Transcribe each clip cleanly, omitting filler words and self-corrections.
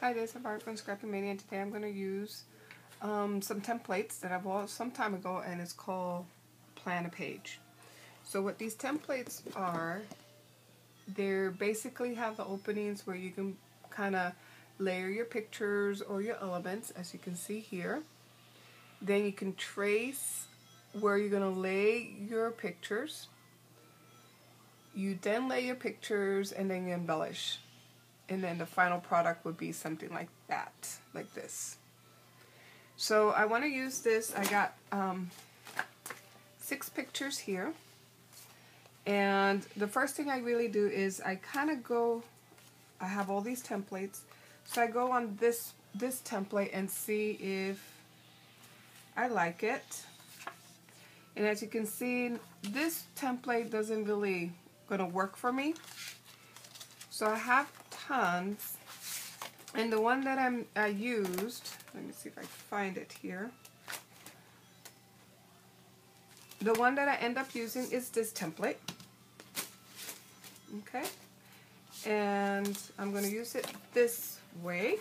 Hi, this is Bart from Scrapping Mania, and today I'm going to use some templates that I bought some time ago, and it's called Plan a Page. So what these templates are, they basically have the openings where you can kind of layer your pictures or your elements, as you can see here. Then you can trace where you're going to lay your pictures. You then lay your pictures and then you embellish. And then the final product would be something like that, like this. So I want to use this. I got 6 pictures here. And the first thing I really do is I kind of go, I have all these templates. So I go on this template and see if I like it. And as you can see, this template doesn't really gonna work for me. So I have tons, and the one that I used, let me see if I find it here. The one that I end up using is this template. Okay, and I'm going to use it this way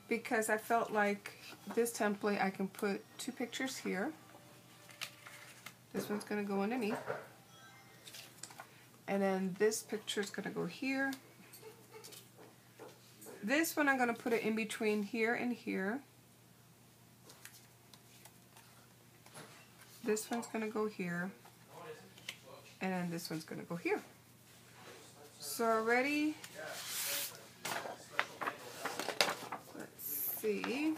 because I felt like this template I can put 2 pictures here. This one's going to go underneath. And then this picture is going to go here. This one I'm going to put it in between here and here. This one's going to go here. And then this one's going to go here. So already, let's see.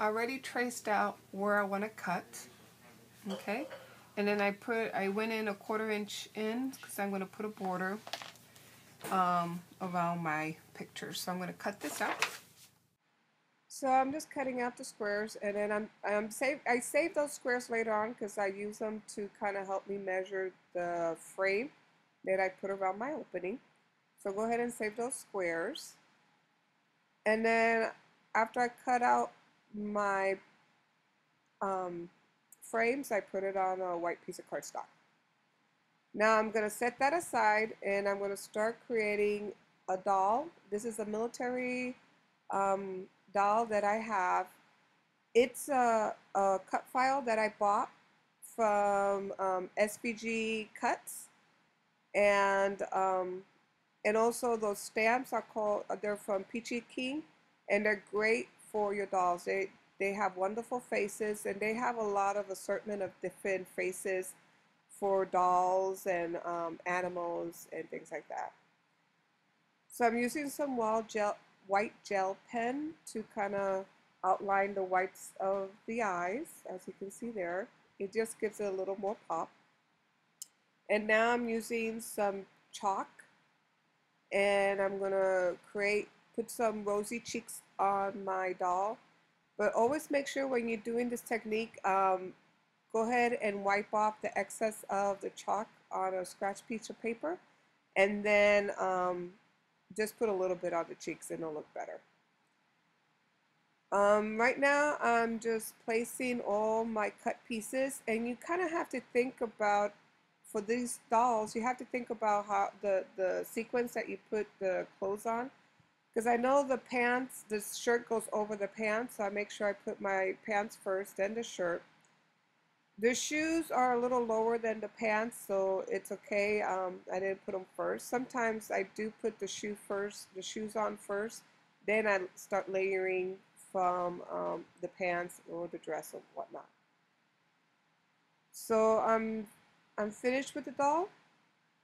I already traced out where I want to cut. Okay. And then I went in 1/4 inch in because I'm going to put a border around my picture. So I'm going to cut this out. So I'm just cutting out the squares, and then I save those squares later on because I use them to kind of help me measure the frame that I put around my opening. So go ahead and save those squares. And then after I cut out my frames, I put it on a white piece of cardstock. Now I'm going to set that aside, and I'm going to start creating a doll. This is a military doll that I have. It's a cut file that I bought from SVG Cuts, and also those stamps are they're from Peachy King, and they're great for your dolls. They have wonderful faces, and they have a lot of assortment of different faces for dolls and animals and things like that. So I'm using some white gel pen to kind of outline the whites of the eyes, as you can see there. It just gives it a little more pop. And now I'm using some chalk, and I'm gonna put some rosy cheeks on my doll. But always make sure when you're doing this technique, go ahead and wipe off the excess of the chalk on a scratch piece of paper, and then just put a little bit on the cheeks and it'll look better. Right now I'm just placing all my cut pieces, and you kind of have to think about, for these dolls, you have to think about how the sequence that you put the clothes on. Because I know the pants, the shirt goes over the pants, so I make sure I put my pants first, then the shirt. The shoes are a little lower than the pants, so it's okay. I didn't put them first. Sometimes I do put the shoes on first, then I start layering from the pants or the dress or whatnot. So I'm finished with the doll,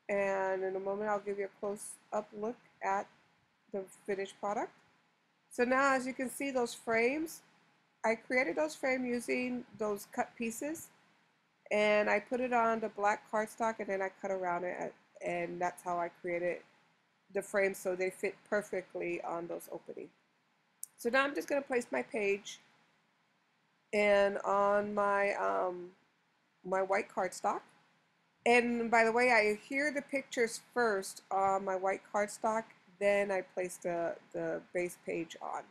and in a moment I'll give you a close-up look at the finished product. So now, as you can see, those frames, I created those frames using those cut pieces, and I put it on the black cardstock, and then I cut around it, and that's how I created the frames so they fit perfectly on those openings. So now I'm just going to place my page and on my my white cardstock. And by the way, I adhere the pictures first on my white cardstock, then I place the base page on.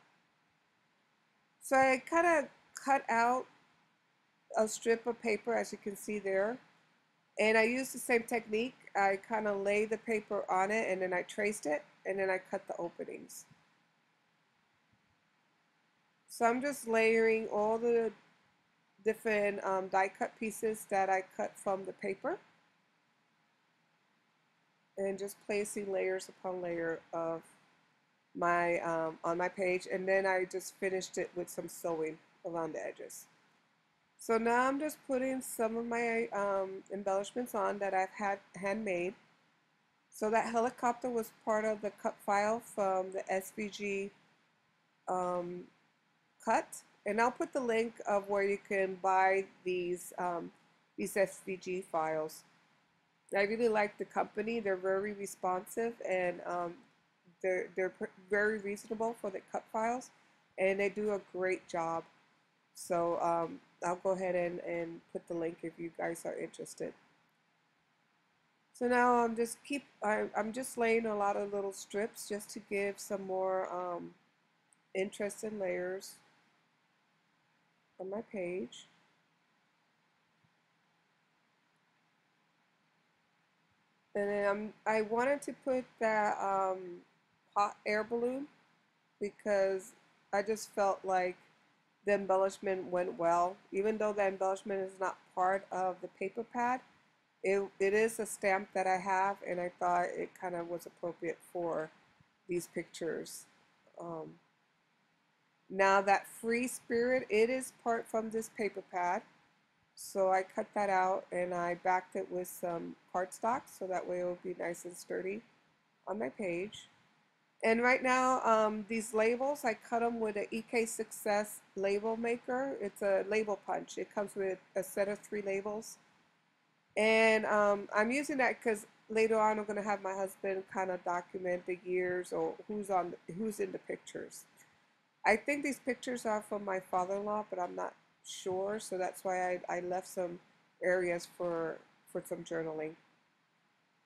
So I kind of cut out a strip of paper, as you can see there, and I used the same technique. I kind of laid the paper on it, and then I traced it, and then I cut the openings. So I'm just layering all the different die cut pieces that I cut from the paper, and just placing layers upon layer of my on my page, and then I just finished it with some sewing around the edges. So now I'm just putting some of my embellishments on that I've had handmade. So that helicopter was part of the cut file from the SVG um, cut, and I'll put the link of where you can buy these SVG files. I really like the company. They're very responsive, and they're very reasonable for the cut files, and they do a great job. So I'll go ahead and put the link if you guys are interested. So now I'm just laying a lot of little strips just to give some more interesting layers on my page. And then I wanted to put that hot air balloon because I just felt like the embellishment went well. Even though the embellishment is not part of the paper pad, it is a stamp that I have, and I thought it kind of was appropriate for these pictures. Um, Now that free spirit, it is part from this paper pad. So I cut that out and I backed it with some cardstock so that way it will be nice and sturdy on my page. And right now, these labels, I cut them with an EK Success label maker. It's a label punch. It comes with a set of 3 labels. And I'm using that because later on I'm going to have my husband kind of document the years or who's in the pictures. I think these pictures are from my father-in-law, but I'm not sure, so that's why I left some areas for some journaling,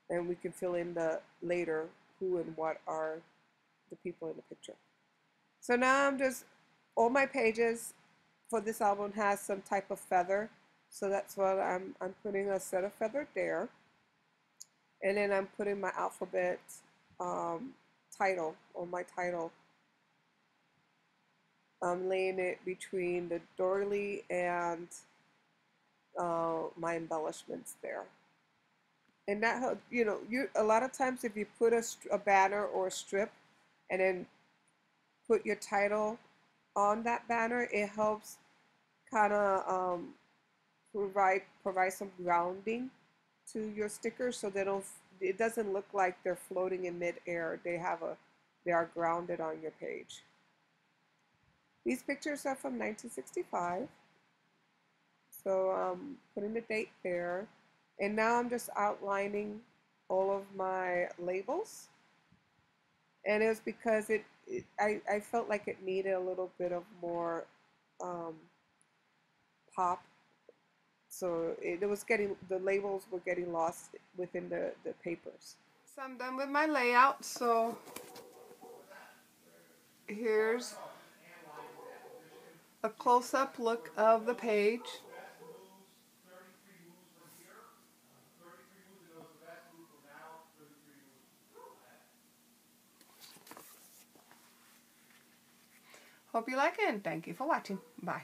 and we can fill in the later who and what are the people in the picture. So now all my pages for this album has some type of feather, so that's what I'm putting a set of feather there, and then I'm putting my alphabet title or my title. I'm laying it between the doily and my embellishments there. And that, you a lot of times if you put a banner or a strip and then put your title on that banner, it helps kind of provide some grounding to your stickers, so it doesn't look like they're floating in midair. They are grounded on your page. These pictures are from 1965. So putting the date there. And now I'm just outlining all of my labels. And it was because I felt like it needed a little bit of more pop. So the labels were getting lost within the papers. So I'm done with my layout. So here's a close-up look of the page. Hope you like it, and thank you for watching. Bye.